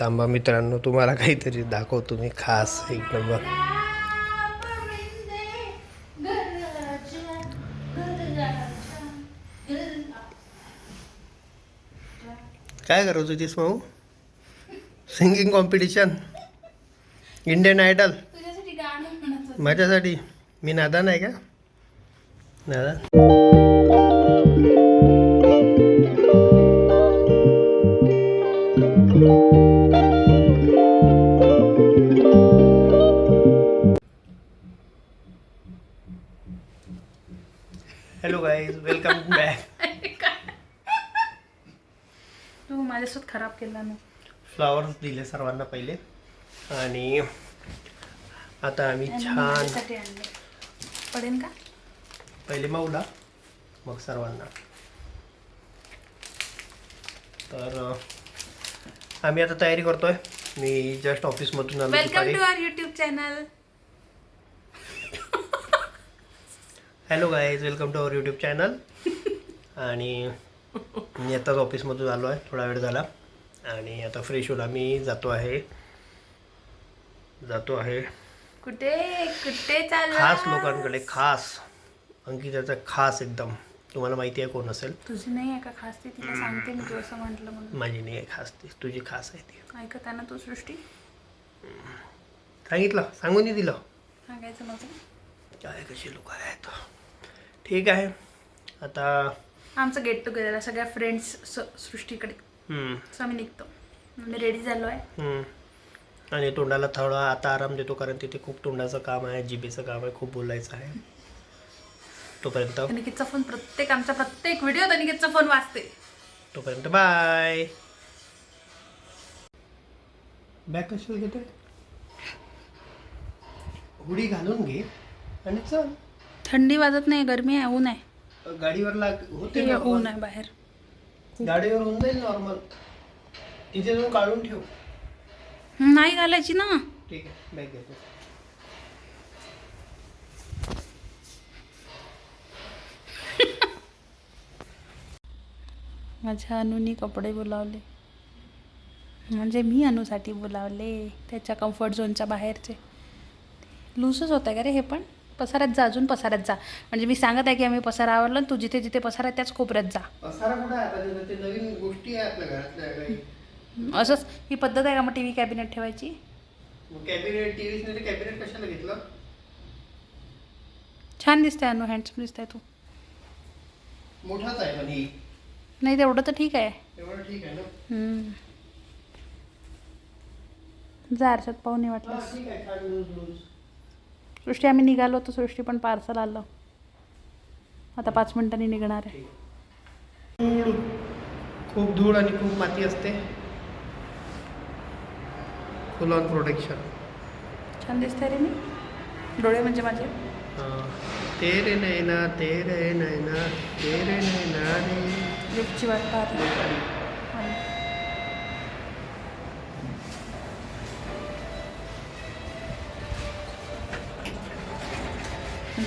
थांबा मित्रांनो, तुम्हाला काहीतरी दाखवतो मी खास एक नंबर. काय करत होतीस माऊ? Singing competition, Indian Idol. माझ्यासाठी मी नादान आहे का? नादान. Hello guys, welcome back. तू माझ्यासोबत खराब केला ना. फ्लावर्स दिले सर्वांना पहिले आणि आता आम्ही छान पडेल का पहिले माऊला मग सर्वांना. तर आम्ही आता तयारी करतोय. मी जस्ट ऑफिसमधून आलो. Welcome to our YouTube channel. Hello guys, welcome to our YouTube channel. आणि मी आताच ऑफिसमधून आलो आहे, थोडा वेळ झाला. आणि आता फ्रेश होऊन आम्ही जातो आहे कुठे कुठे चालला? खास लोकांकडे. खास अंकिताचा खास एकदम. तुम्हाला माहिती आहे कोण असेल? तुझी नाही आहे का खास? ती तिला सांगते मी, तू असं म्हटलं म्हणून. माझी नाही आहे खास, ती तुझी खास आहे. ती ऐकत आहे ना तू सृष्टी? सांगितलं, सांगून नाही दिलं. सांगायचं नव्हतं. काय कशी लोक आहेत. ठीक आहे, आता आमचं गेट टुगेदर सगळ्या फ्रेंड्स सृष्टीकडे. असं आम्ही निघतो. मी रेडी झालो आहे. आणि तोंडाला थोडा आता आराम देतो, कारण तिथे खूप तोंडाचं काम आहे, जिभेचं काम आहे, खूप बोलायचं आहे. तोपर्यंत अनिकेतचा फोन आमचा प्रत्येक व्हिडिओत अनिकेतचा फोन वाजते. तोपर्यंत बाय. बॅग कशाला घेते? हुडी घालून घे आणि चल. थंडी वाजत नाही, गरमी आहे, ऊन आहे. गाडीवर होते ते ऊन आहे बाहेर. गाडीवर होऊन जाईल नॉर्मल. तिथे जाऊन काढून ठेव. नाही घालायची ना. ठीक आहे, बॅग घेतो. माझ्या अनुनी कपडे बोलावले, म्हणजे मी अनुसाठी बोलावले, त्याच्या कम्फर्ट झोनच्या बाहेरचे. लूसच होत आहे का रे हे? पण पसारात जा, अजून पसारात जा. म्हणजे मी सांगत आहे की आम्ही पसारा आवरला, तू जिथे जिथे पसारा आहे त्याच कोपऱ्यात जा. पसारा कुठे आहे आता? ते नवीन गोष्टी आहे आपल्या घरातल्या काही. असंच ही पद्धत आहे का मग टीव्ही कॅबिनेट ठेवायची? कॅबिनेट, टीव्हीच नाही, कॅबिनेट कशाला घेतलं? छान दिसतंय अनु, हँडसम दिसतंय तू. मोठाच आहे पण ही. नाही तेवढं तर ठीक आहे. एवढं ठीक आहे ना? जा आरशात पाहून नाही वाटलं. ठीक आहे, छान लूज लूज. सृष्टी आम्ही निघालो होतो, सृष्टी पण पार्सल आलं. आता 5 मिनिटांनी निघणार आहे. खूप धूळ आणि खूप माती असते. फुल ऑन प्रोटेक्शन. छान दिसतंय रे मी. डोळे म्हणजे माझे. तेरे नैना तेरे नैना तेरे नैना रे. लिफ्टची वाट पाहते.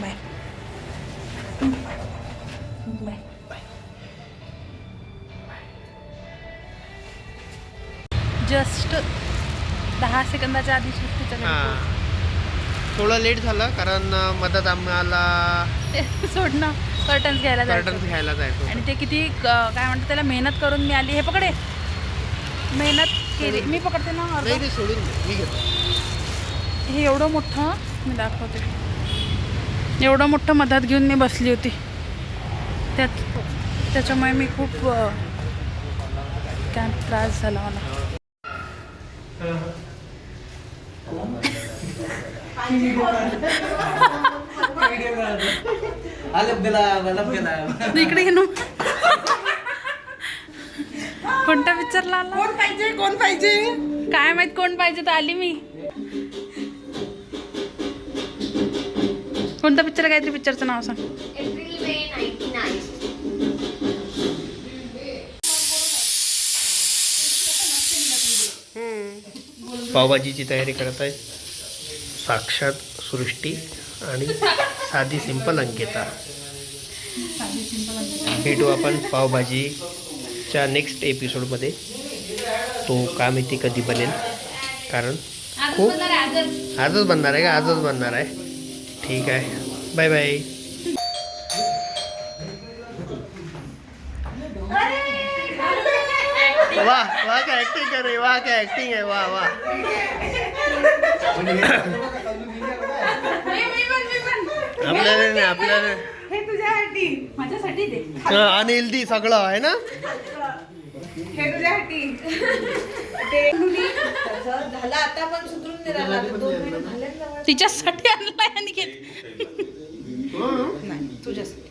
Bye bye bye. जस्ट 10 सेकंदाच्या आधी सृष्टीच्या घरी हां, थोडं लेट झालं कारण मधात आम्हाला सोडणं कर्टन्स घ्यायला जायचं. आणि ते किती काय म्हणतात त्याला, मेहनत करून मी आली. हे पकडे, मेहनत केली मी. पकडते ना अर्ध. सोडून मी घेतो. हे एवढं मोठं मी दाखवते. एवढं मोठं मधात घेऊन मी बसली होती त्याच्यामुळे मी खूप काय त्रास झाला मला. इकडे ये ना. कोणता पिक्चरला आला? कोण पाहिजे काय माहित कोण पाहिजे, तर आली मी. कोणता पिक्चर? काहीतरी पिक्चरचं नाव सांग. April May 99. पावभाजीची तयारी करत आहे साक्षात सृष्टी आणि साधी सिंपल अंकिता. भेटू आपण पावभाजीच्या नेक्स्ट एपिसोडमध्ये. तो काय माहिती कधी बनेल, कारण खूप आजच बनणार आहे का? आजच बनणार आहे. ठीक आहे, बाय बाय. वाह वाह, क्या ऍक्टिंग कर रही, वाह क्या ऍक्टिंग आहे, वाह वाह. आपल्याला नाही, आपल्याला हे तुझ्यासाठी, माझ्यासाठी दे. आणि हेल्दी सगळं आहे ना. हे तुझ्यासाठी ते झालं आता, पण सुधरून दे राहिला. 2 महिने झाले जवळ. तिच्यासाठी आणलाय आणि नाही तुझ्यासाठी.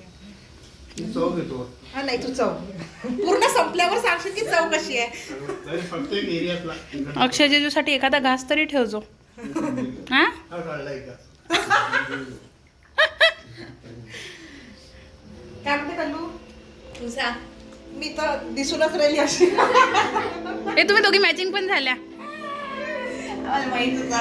चव घेतो. हा नाही, तू चव पूर्ण संपल्यावर सांगशील की चव कशी आहे. प्रत्येक एरियातला अक्षय जेजूसाठी एखादा घास तरी ठेवजो. हा काय म्हणते कल्लू तुझा? मी तर दिसूनच राहिली अशी. हे तुम्ही दोघी मॅचिंग पण झाल्या. माहित होता.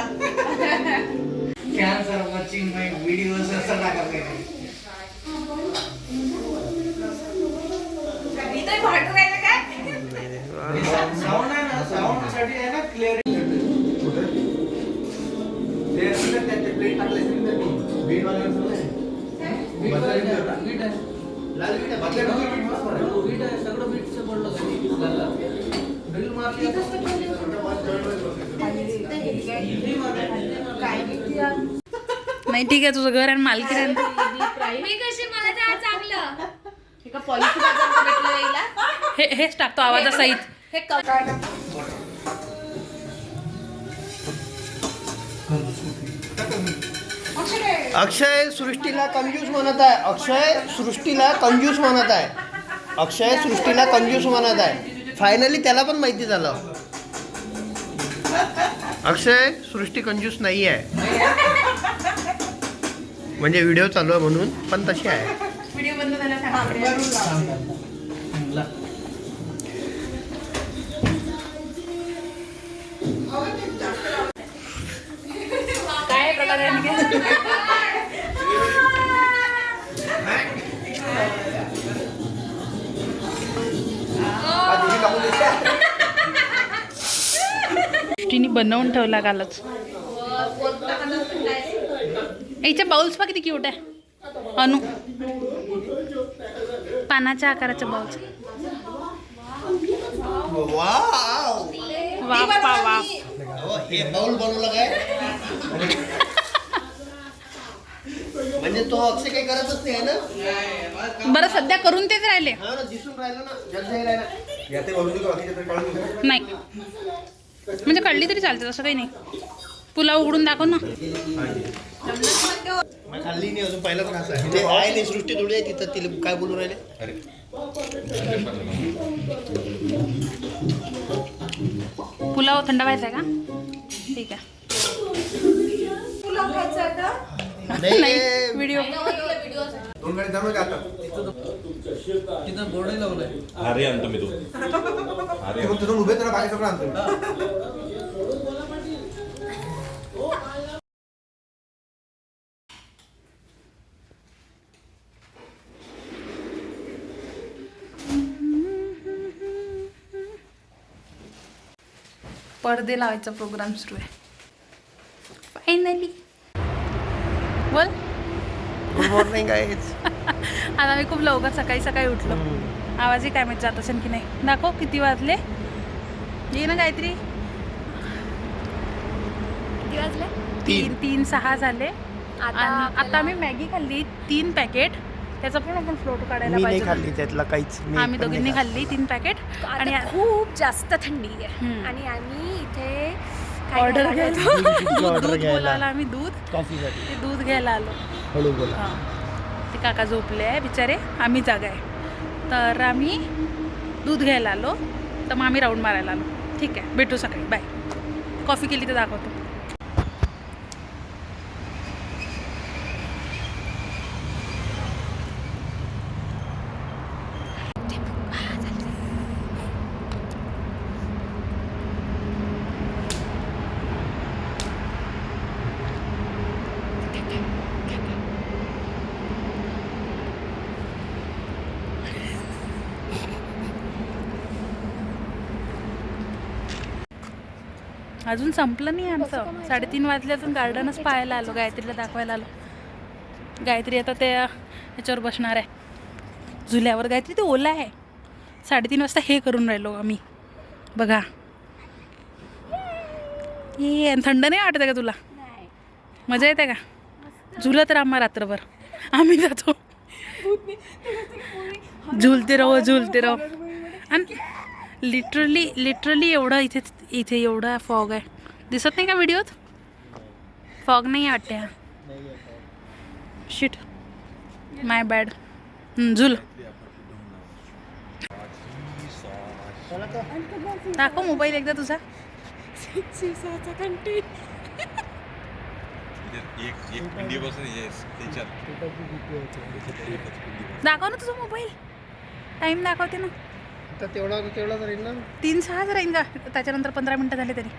नाही ठीक आहे, तुझं घर आणि मालकी मी कशी, मला तर चांगलं हेच टाकतो आवाजासहित. अक्षय सृष्टीला कंजूस म्हणत आहे. अक्षय सृष्टीला कंजूस म्हणत आहे. अक्षय सृष्टीला कंजूस म्हणत आहे. फायनली त्याला पण माहिती झालं. अक्षय सृष्टी कंजूस नाही आहे, म्हणजे व्हिडिओ चालू आहे म्हणून, पण तशी आहे. व्हिडिओ बंद झाला काय प्रकार तिने बनवून ठेवला कालच. याच्या बाउल्स पा किती क्यूट आहे. अनु पानाच्या आकाराच्या बाउल्स. वाफ वाफ. हे बाउल बनवलं काय? म्हणजे तो अक्षय काही करतच नाही ना. बरं सध्या करून तेच राहिले. हा ना, दिसून राहिलं ना, जल्दी राहिला. नाही म्हणजे कळली तरी चालते, तसं काही नाही. पुलाव उघडून दाखव ना. खाल्ली नाही अजून, पहिलाच घास आहे. ते आहे नाही, सृष्टी थोडी आहे तिथं. तिला काय बोलू राहिले? पुलाव थंड व्हायचा आहे का? ठीक आहे. नाही व्हिडिओ अरे आणतो मी. तू उभे तर बाकी सगळं आणतो. पडदे लावायचा प्रोग्राम सुरू आहे फायनली. बोल. Good morning guys. आता मी खूप लवकर सकाळी सकाळी उठलो. आवाजही काय माहिती जात असेल की नाही. दाखव किती वाजले. ये ना गायत्री. किती वाजले? 3-6 झाले. आता मी मॅगी खाल्ली 3 पॅकेट. त्याचा पण आपण फोटो काढायला मी पाहिजे. नाही खाल्ली त्यातला काहीच. आम्ही दोघींनी खाल्ली 3 पॅकेट. आणि खूप जास्त थंडी आहे आणि आम्ही इथे ऑर्डर घ्यायला ऑर्डर दूध घ्यायला बोलायला आम्ही दूध कॉफीसाठी ते दूध घ्यायला आलो. हळू बोला. हां ते काका झोपले आहे बिचारे. आम्ही जागा आहे तर आम्ही दूध घ्यायला आलो. तर मग आम्ही राऊंड मारायला आलो. ठीक आहे, भेटू सकाळी. बाय. कॉफी केली तर दाखवतो. अजून संपलं नाही आमचं. 3:30 वाजल्यातून गार्डनच पाहायला आलो, गायत्रीला दाखवायला आलो. गायत्री आता त्या ह्याच्यावर बसणार आहे झुल्यावर. गायत्री ते ओला आहे. 3:30 वाजता हे करून राहिलो आम्ही बघा. ये आणि थंड नाही वाटत का तुला? मजा येते का? झुलत राहा मग रात्रभर. आम्ही जातो झुलते राहो. आणि लिटरली एवढा इथे एवढा फॉग आहे. दिसत नाही का व्हिडिओत? फॉग नाही वाटते हा. शिट, माय बॅड. झुल दाखव मोबाईल एकदा तुझा. दाखव ना तुझा मोबाईल. टाइम दाखवते ना. आता तेवढाच राहील ना. 3-6 राहील का? त्याच्यानंतर 15 मिनटं झाले तरी.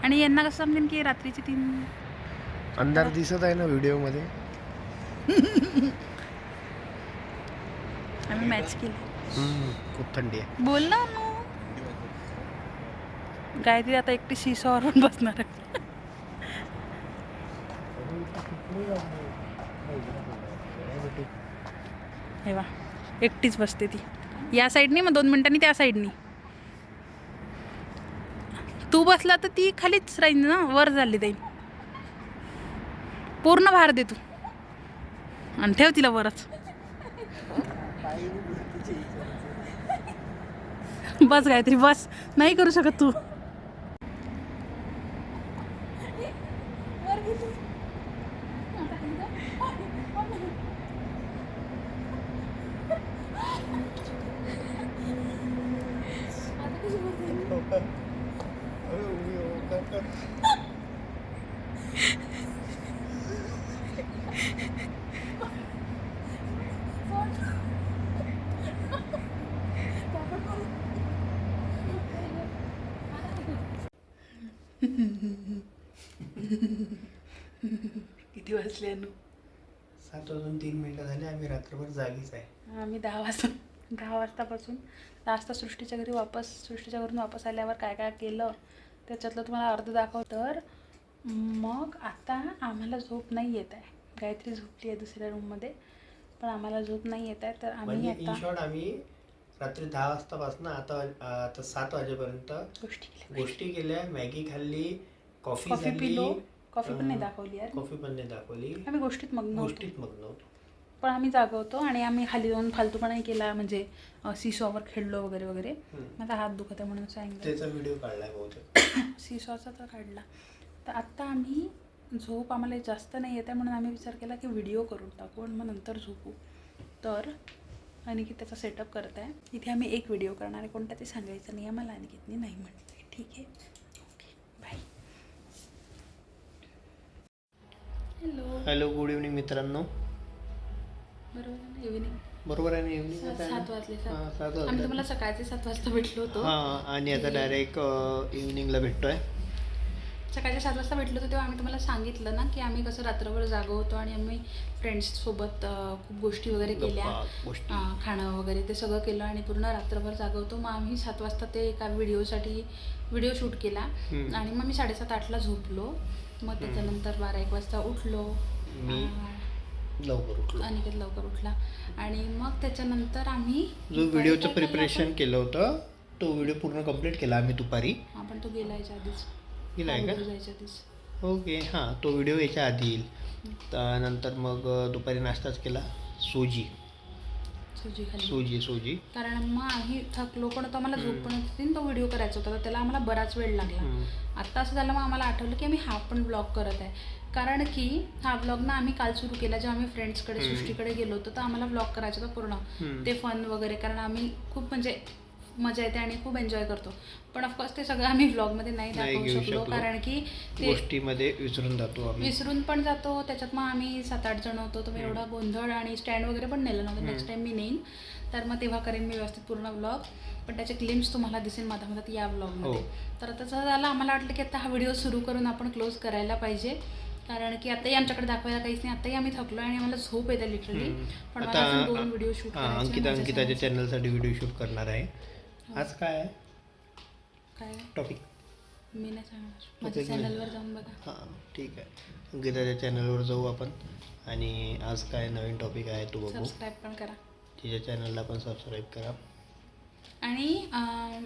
आणि यांना कसं समजेल की रात्रीची 3 अंधार दिसत आहे ना व्हिडिओ मध्ये. आम्ही मॅच केली. खूप थंडी आहे. बोल ना अनु. गायत्री आता एकटी शिसॉवरून बसणार आहे. हे वा, एकटीच बसते ती. या साईडनी, मग 2 मिनिटांनी त्या साईडनी. तू बसला तर ती खालीच राहील ना, वर झाली जाईल. पूर्ण भार दे तू आणि ठेव तिला वरच. बस गायत्री बस. नाही करू शकत तू. किती वाजले अनु? 7:03 झाले. आम्ही रात्रभर जागीच आहे. आम्ही 10 वाजतापासून 10 वाजता सृष्टीच्या घरून वापस आल्यावर काय काय केलं त्याच्यातलं तुम्हाला अर्ध दाखव. तर मग आता आम्हाला झोप नाही येत आहे. गायत्री झोपली आहे दुसऱ्या रूममध्ये, पण आम्हाला झोप नाही येत आहे. तर आम्ही म्हणजे इन आता शॉर्ट आम्ही रात्री 10 वाजतापासून आता 7 वाजेपर्यंत गोष्टी केल्या. मॅगी खाल्ली, कॉफी पिलो. कॉफी पण नाही दाखवली यार. कॉफी पण नाही दाखवली. आम्ही गोष्टीत मग्न होतो. पण आम्ही जाग होतो आणि आम्ही खाली जाऊन फालतूपणाही केला. म्हणजे सीसॉवर खेळलो वगैरे. माझा हात दुखत आहे म्हणून सांगितलं. त्याचा व्हिडिओ काढलाय बहुतेक. सीसॉचा तर काढला. तर आत्ता आम्ही झोप आम्हाला जास्त नाही येत आहे म्हणून आम्ही विचार केला की व्हिडिओ करून टाकू आणि मग नंतर झोपू. तर अनिकेत त्याचा सेटअप करत आहे. इथे आम्ही एक व्हिडिओ करणार आहे. कोणता ते सांगायचं नाही आम्हाला. अनिकेतने नाही म्हटलं आहे. ठीक आहे, okay, bye. Hello, good evening मित्रांनो. बरोबर आहे ना? इव्हनिंग 7 वाजले. 7 वाजले. आम्ही तुम्हाला सकाळचे 7 वाजता भेटलो होतो. हां, आणि आता डायरेक्ट इव्हनिंगला भेटतोय. सकाळच्या 7 वाजता भेटलो होतो तेव्हा आम्ही तुम्हाला सांगितलं ना की आम्ही कसं रात्रभर जागो होतो आणि आम्ही फ्रेंड्ससोबत खूप गोष्टी वगैरे केल्या. खाणं वगैरे ते सगळं केलं आणि पूर्ण रात्रभर जागवतो. मग आम्ही 7 वाजता ते एका व्हिडिओ शूट केला आणि मग मी 7:30-8ला झोपलो. मग त्याच्यानंतर 12-1 वाजता उठलो. मी लवकर उठलो. अनिकेत लवकर उठला आणि मग त्याच्यानंतर आम्ही जो व्हिडिओचं प्रिपरेशन केलं होतं तो व्हिडिओ पूर्ण कंप्लीट केला आम्ही दुपारी. आपण तो गेला याच्या आधीच. गेला आहे का? जायच्या आधीच. ओके, हां, तो व्हिडिओ याच्या आधी येईल. त्यानंतर मग दुपारी नाश्ताच केला. सुजी खाल्ली. कारण मग आम्ही थकलो पण होतो. आम्हाला झोप पण होती. तो व्हिडिओ करायचा होता तर त्याला आम्हाला बराच वेळ लागला. आत्ता असं झालं मग आम्हाला आठवलं की आम्ही हा पण ब्लॉग करत आहे. कारण की हा ब्लॉग ना आम्ही काल सुरू केला जेव्हा आम्ही फ्रेंड्सकडे सृष्टीकडे गेलो होतो. तर आम्हाला ब्लॉग करायचा होता पूर्ण ते फन वगैरे. कारण आम्ही खूप म्हणजे मजा येते आणि खूप एन्जॉय करतो. पण ऑफकोर्स ते सगळं आम्ही ब्लॉगमध्ये नाही दाखवू शकलो कारण की ते गोष्टीमध्ये विसरून पण जातो. त्याच्यात मग आम्ही 7-8 जण होतो. तर एवढा गोंधळ आणि स्टँड वगैरे पण नेलं नव्हतं. नेक्स्ट टाइम मी नेईन तर मग तेव्हा करेन मी व्यवस्थित पूर्ण ब्लॉग. पण त्याचे क्लिप्स तुम्हाला दिसेल मधात या ब्लॉगमध्ये. तर आता तसं झालं आम्हाला वाटलं की आता हा व्हिडिओ सुरू करून आपण क्लोज करायला पाहिजे. कारण की आताही आमच्याकडे दाखवायला काहीच नाही. आताही आम्ही थकलो आणि आम्हाला झोप येते लिटरली. पण मला आता अजून 2 व्हिडिओ शूट हां करायचे अंकिताच्या माझ्या चॅनलसाठी व्हिडिओ शूट करणार आहे. आज काय आहे काय टॉपिक? मी नाही सांगणार. माझ्या चॅनलवर जाऊन बघा. हां ठीक आहे. अंकिताच्या चॅनलवर जाऊ आपण आणि आज काय नवीन टॉपिक आहे तो बघू. सबस्क्राईब पण करा. तिच्या चॅनलला पण सबस्क्राईब करा. आणि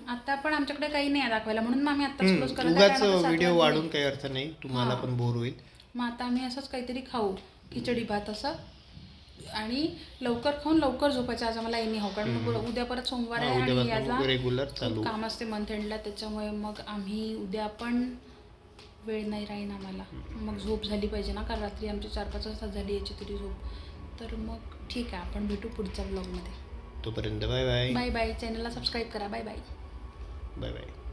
आता पण आमच्याकडे काही नाही आहे दाखवायला म्हणून मग आम्ही आत्ताच क्लोज करत आहे, उगाच कारण आता 7 व्हिडिओ वाजले. वाढून काही अर्थ नाही, तुम्हाला हां. पण बोर होईल. मग आता आम्ही असंच काहीतरी खाऊ, खिचडी भात असं, आणि लवकर खाऊन लवकर झोपायचं आज आम्हाला एनी हो, कारण मग उद्या परत सोमवार आहे आणि याला उद्यापासून रेग्युलर चालू. खूप काम असते मंथ एंडला, त्याच्यामुळे मग आम्ही उद्या पण वेळ नाही राहीन आम्हाला. मग झोप झाली पाहिजे ना, कारण रात्री आमची 4-5 वाजता झाली याची तरी झोप. तर मग ठीक आहे, आपण भेटू पुढच्या ब्लॉगमध्ये. तोपर्यंत बाय बाय. Bye bye. चॅनलला सबस्क्राईब करा. Bye bye. Bye bye.